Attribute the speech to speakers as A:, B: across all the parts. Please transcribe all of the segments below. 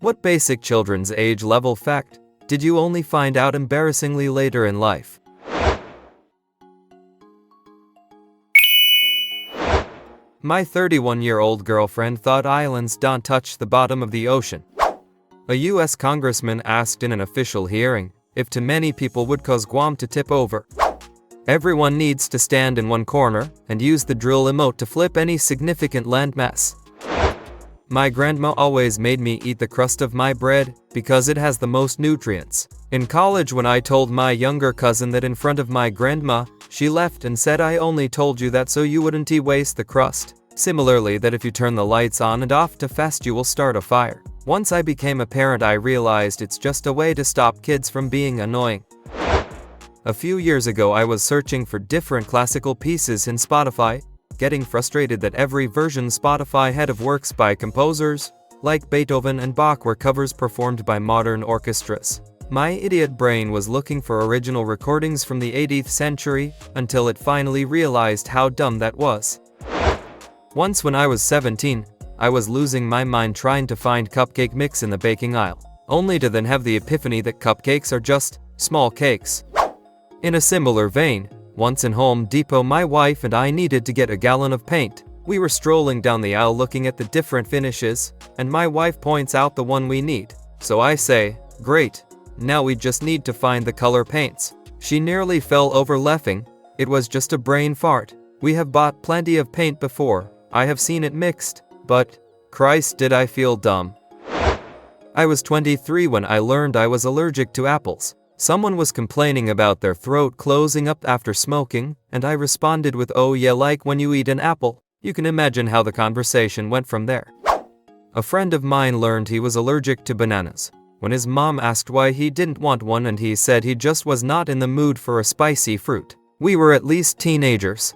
A: What basic children's age level fact did you only find out embarrassingly later in life? My 31-year-old girlfriend thought islands don't touch the bottom of the ocean. A US congressman asked in an official hearing if too many people would cause Guam to tip over. Everyone needs to stand in one corner and use the drill emote to flip any significant landmass. My grandma always made me eat the crust of my bread because it has the most nutrients. In college, when I told my younger cousin that in front of my grandma, she laughed and said, "I only told you that so you wouldn't waste the crust." Similarly, that if you turn the lights on and off too fast, you will start a fire. Once I became a parent, I realized it's just a way to stop kids from being annoying. A few years ago, I was searching for different classical pieces in Spotify, getting frustrated that every version Spotify had of works by composers like Beethoven and Bach were covers performed by modern orchestras. My idiot brain was looking for original recordings from the 18th century until it finally realized how dumb that was. Once when I was 17, I was losing my mind trying to find cupcake mix in the baking aisle, only to then have the epiphany that cupcakes are just small cakes. In a similar vein, once in Home Depot, my wife and I needed to get a gallon of paint. We were strolling down the aisle looking at the different finishes, and my wife points out the one we need. So I say, "Great, now we just need to find the color paints." She nearly fell over laughing. It was just a brain fart. We have bought plenty of paint before. I have seen it mixed, but Christ, did I feel dumb. I was 23 when I learned I was allergic to apples. Someone was complaining about their throat closing up after smoking, and I responded with, "Oh yeah, like when you eat an apple." You can imagine how the conversation went from there. A friend of mine learned he was allergic to bananas when his mom asked why he didn't want one, and he said he just was not in the mood for a spicy fruit. We were at least teenagers.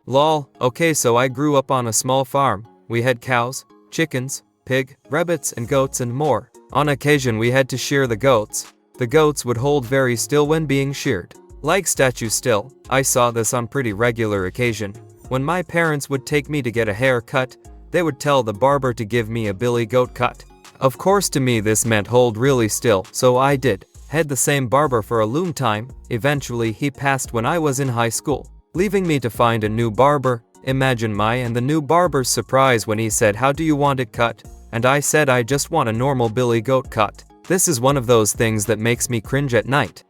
A: Lol. Okay, so I grew up on a small farm. We had cows, chickens, pig, rabbits and goats and more. On occasion we had to shear the goats. The goats would hold very still when being sheared, like statues still. I saw this on pretty regular occasion. When my parents would take me to get a haircut, they would tell the barber to give me a billy goat cut. Of course, to me this meant hold really still, so I did. Had the same barber for a long time. Eventually he passed when I was in high school, leaving me to find a new barber. Imagine my and the new barber's surprise when he said, "How do you want it cut?" And I said, "I just want a normal billy goat cut." This is one of those things that makes me cringe at night.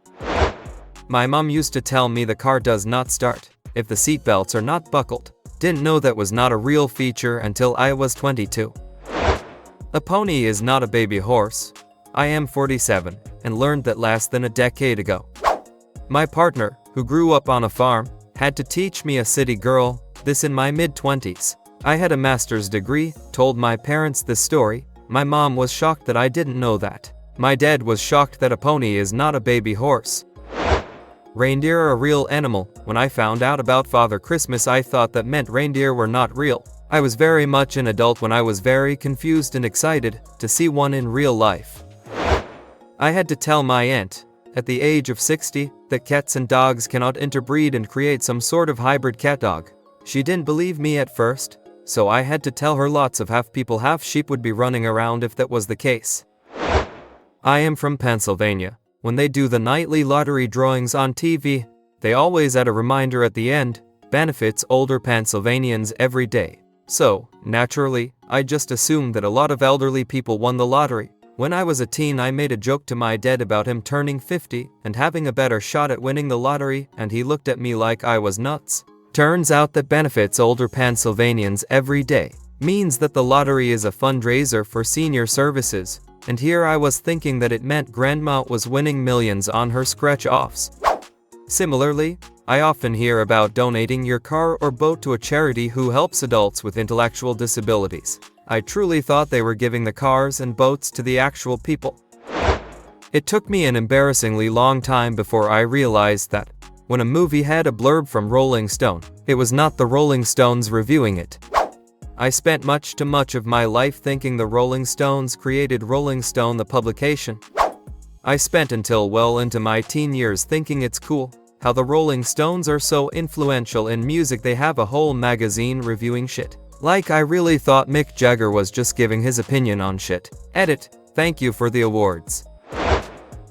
A: My mom used to tell me the car does not start if the seatbelts are not buckled. Didn't know that was not a real feature until I was 22. A pony is not a baby horse. I am 47 and learned that less than a decade ago. My partner, who grew up on a farm, had to teach me a city girl, this in my mid-20s. I had a master's degree, told my parents this story. My mom was shocked that I didn't know that. My dad was shocked that a pony is not a baby horse. Reindeer are a real animal. When I found out about Father Christmas, I thought that meant reindeer were not real. I was very much an adult when I was very confused and excited to see one in real life. I had to tell my aunt, at the age of 60, that cats and dogs cannot interbreed and create some sort of hybrid cat-dog. She didn't believe me at first, so I had to tell her lots of half people half sheep would be running around if that was the case. I am from Pennsylvania. When they do the nightly lottery drawings on TV, they always add a reminder at the end, benefits older Pennsylvanians every day. So, naturally, I just assumed that a lot of elderly people won the lottery. When I was a teen, I made a joke to my dad about him turning 50 and having a better shot at winning the lottery, and he looked at me like I was nuts. Turns out that benefits older Pennsylvanians every day means that the lottery is a fundraiser for senior services. And here I was thinking that it meant grandma was winning millions on her scratch-offs. Similarly, I often hear about donating your car or boat to a charity who helps adults with intellectual disabilities. I truly thought they were giving the cars and boats to the actual people. It took me an embarrassingly long time before I realized that when a movie had a blurb from Rolling Stone, it was not the Rolling Stones reviewing it. I spent much of my life thinking the Rolling Stones created Rolling Stone the publication. I spent until well into my teen years thinking it's cool how the Rolling Stones are so influential in music they have a whole magazine reviewing shit. Like I really thought Mick Jagger was just giving his opinion on shit. Edit. Thank you for the awards.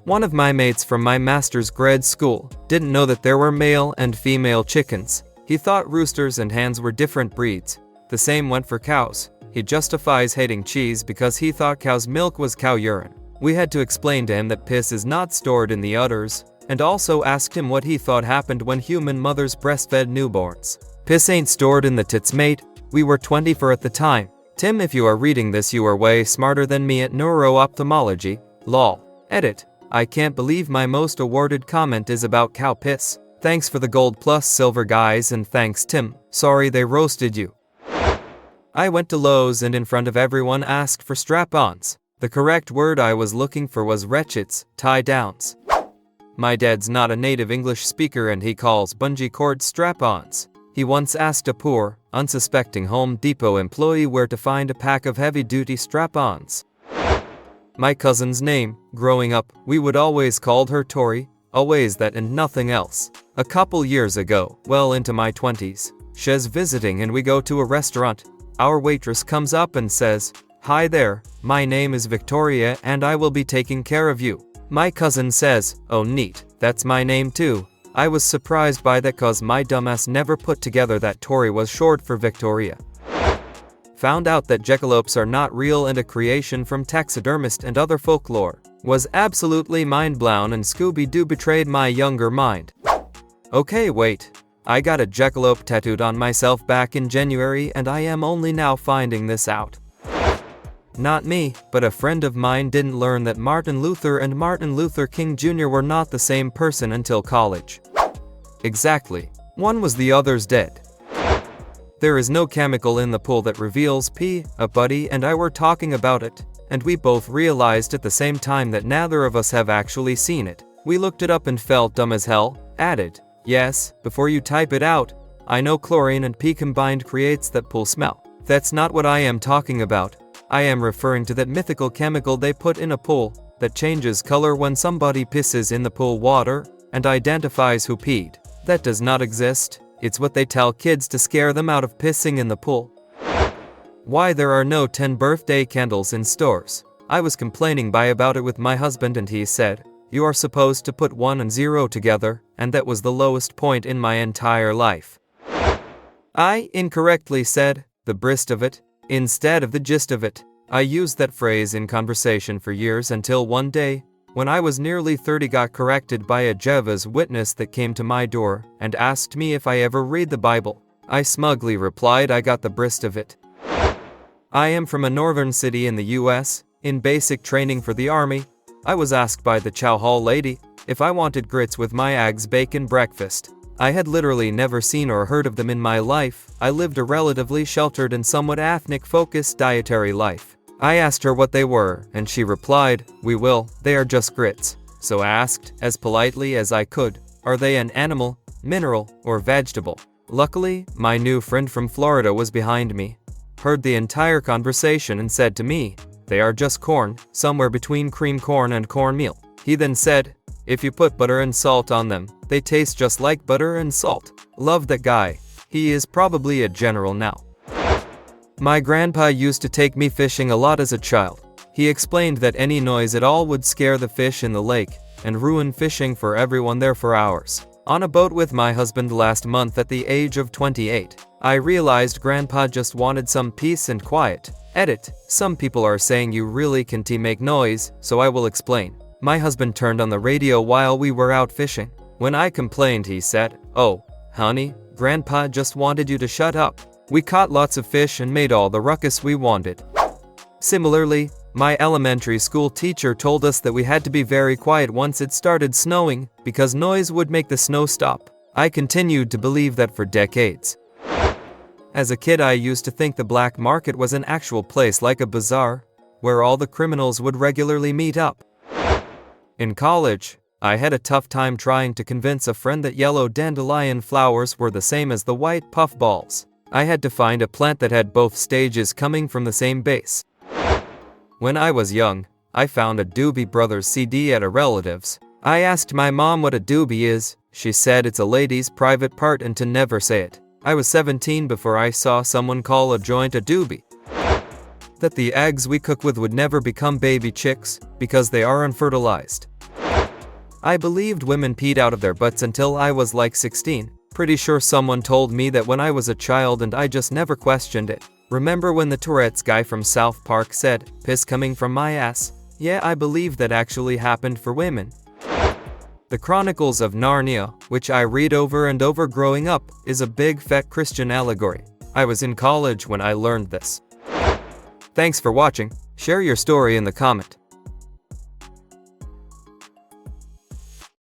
A: One of my mates from my master's grad school didn't know that there were male and female chickens. He thought roosters and hens were different breeds. The same went for cows. He justifies hating cheese because he thought cow's milk was cow urine. We had to explain to him that piss is not stored in the udders, and also asked him what he thought happened when human mothers breastfed newborns. Piss ain't stored in the tits, mate. We were 24 at the time. Tim, if you are reading this, you are way smarter than me at neuro-ophthalmology. Lol. Edit. I can't believe my most awarded comment is about cow piss. Thanks for the gold plus silver, guys, and thanks, Tim. Sorry they roasted you. I went to Lowe's and in front of everyone asked for strap-ons. The correct word I was looking for was wretchets, tie-downs. My dad's not a native English speaker and he calls bungee cord strap-ons. He once asked a poor, unsuspecting Home Depot employee where to find a pack of heavy-duty strap-ons. My cousin's name, growing up, we would always call her Tori, always that and nothing else. A couple years ago, well into my 20s, she's visiting and we go to a restaurant. Our waitress comes up and says, "Hi there, my name is Victoria and I will be taking care of you." My cousin says, "Oh neat, that's my name too." I was surprised by that cause my dumbass never put together that Tori was short for Victoria. Found out that jackalopes are not real and a creation from taxidermist and other folklore. Was absolutely mind-blown and Scooby-Doo betrayed my younger mind. Okay, wait. I got a jackalope tattooed on myself back in January and I am only now finding this out. Not me, but a friend of mine didn't learn that Martin Luther and Martin Luther King Jr. were not the same person until college. Exactly. One was the other's dead. There is no chemical in the pool that reveals pee. A buddy and I were talking about it, and we both realized at the same time that neither of us have actually seen it. We looked it up and felt dumb as hell, added, "Yes, before you type it out, I know chlorine and pee combined creates that pool smell." That's not what I am talking about. I am referring to that mythical chemical they put in a pool that changes color when somebody pisses in the pool water and identifies who peed. That does not exist. It's what they tell kids to scare them out of pissing in the pool. Why there are no 10 birthday candles in stores? I was complaining about it with my husband and he said, "You are supposed to put 1 and 0 together," and that was the lowest point in my entire life. I incorrectly said, "the brist of it," instead of the gist of it. I used that phrase in conversation for years until one day, when I was nearly 30, got corrected by a Jehovah's Witness that came to my door and asked me if I ever read the Bible. I smugly replied I got the brist of it. I am from a northern city in the US. In basic training for the army, I was asked by the chow hall lady if I wanted grits with my eggs bacon breakfast. I had literally never seen or heard of them in my life. I lived a relatively sheltered and somewhat ethnic-focused dietary life. I asked her what they were, and she replied, "We will, they are just grits." So I asked, as politely as I could, "Are they an animal, mineral, or vegetable?" Luckily, my new friend from Florida was behind me, heard the entire conversation and said to me, "They are just corn, somewhere between cream corn and cornmeal." He then said, "If you put butter and salt on them, they taste just like butter and salt." Love that guy. He is probably a general now. My grandpa used to take me fishing a lot as a child. He explained that any noise at all would scare the fish in the lake and ruin fishing for everyone there for hours. On a boat with my husband last month at the age of 28, I realized grandpa just wanted some peace and quiet. Edit. Some people are saying you really can't make noise, so I will explain. My husband turned on the radio while we were out fishing. When I complained, he said, "Oh, honey, grandpa just wanted you to shut up." We caught lots of fish and made all the ruckus we wanted. Similarly, my elementary school teacher told us that we had to be very quiet once it started snowing because noise would make the snow stop. I continued to believe that for decades. As a kid, I used to think the black market was an actual place like a bazaar, where all the criminals would regularly meet up. In college, I had a tough time trying to convince a friend that yellow dandelion flowers were the same as the white puffballs. I had to find a plant that had both stages coming from the same base. When I was young, I found a Doobie Brothers CD at a relative's. I asked my mom what a doobie is. She said it's a lady's private part and to never say it. I was 17 before I saw someone call a joint a doobie. That the eggs we cook with would never become baby chicks, because they are unfertilized. I believed women peed out of their butts until I was like 16. Pretty sure someone told me that when I was a child and I just never questioned it. Remember when the Tourette's guy from South Park said, "Piss coming from my ass"? Yeah, I believe that actually happened for women. The Chronicles of Narnia, which I read over and over growing up, is a big fat Christian allegory. I was in college when I learned this. Thanks for watching. Share your story in the comment.